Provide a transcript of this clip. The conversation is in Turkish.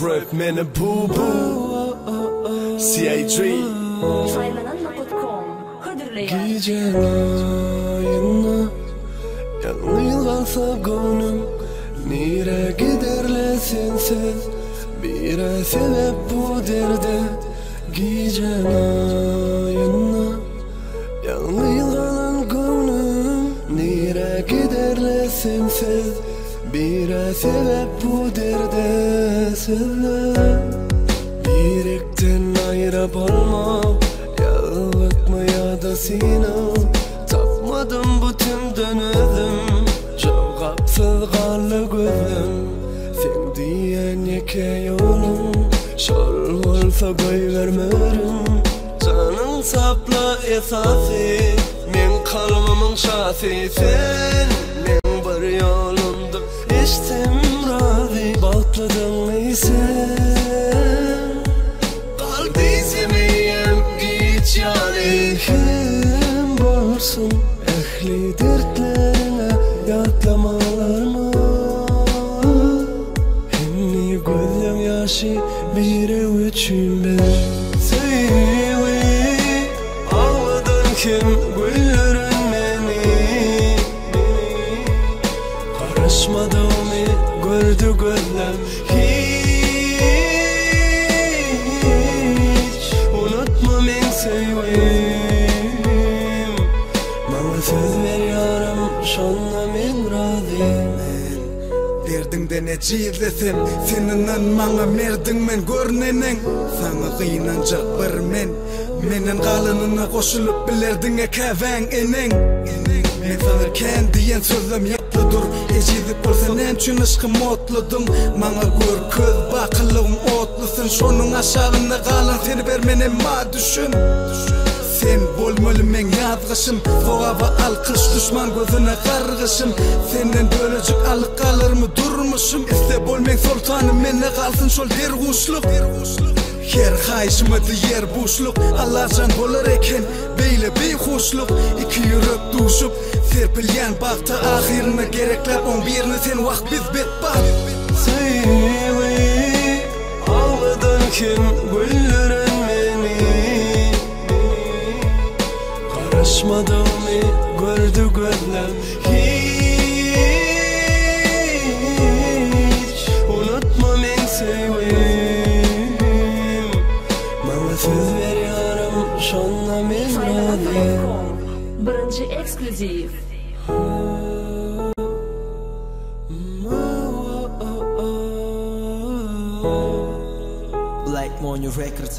Rap meni bu C.A.G. Gecen ayına yalnız kalsa gönlüm, nere giderle sensiz bir sebep bu derde. Gecen ayına yalnız kalan gönlüm, nere giderle sensiz bir sebep bu derde. Senden yürekten ayırıp olmam, yalvatmaya da seni tapmadım bütünden özüm. Cevapsız kaldı gözüm, sen diyen yeke yolum. Şol olsa koyvermerim, canın sapla esası, men kalbimın şahsi. Sen men bir yolumda içtim razı, bakladın neyse kim bolsun ehli dertlerine yatlamalarıma. Henni gözüm yaşı biri üçün ben sevi ağladın kim güllerin beni. Karışmadığımı gördü gözlem hiç. Unutma men sevim, bana söz ver yarım, şonla men razı. Derdinde ne cizlesin, seninle bana merdin men görnenin. Sana kıynanacak bir menin kalınına koşulup bilerdin ekevən enin. Men sanırken diyen sözüm yaplıdır, ecizip olsan en çün ışkım otludum. Bana gör köz bakılığım otlusun, şonun aşağında kalan seni vermenin ma düşün. Sen bolmalı men yazgışım, soğaba alkış düşman gözüne kargışım. Senden bölücük alık kalır mı durmuşum, iste bol men sultanım menne kalsın şol derguşluk. Her kayışmadı yer boşluk, Allah'can bolar eken beyle bir hoşluk. İki yürek duşup serpilyen bakta ahirine gereklep on birini sen vakt biz betbat. Sevi ağladın kim güllerin beni. Karışmadığımı gördü gözlem hiç. Unutma men sevim, bana söz ver yarım, şonla men razı. Birinci ekskluziv. Black Money Records.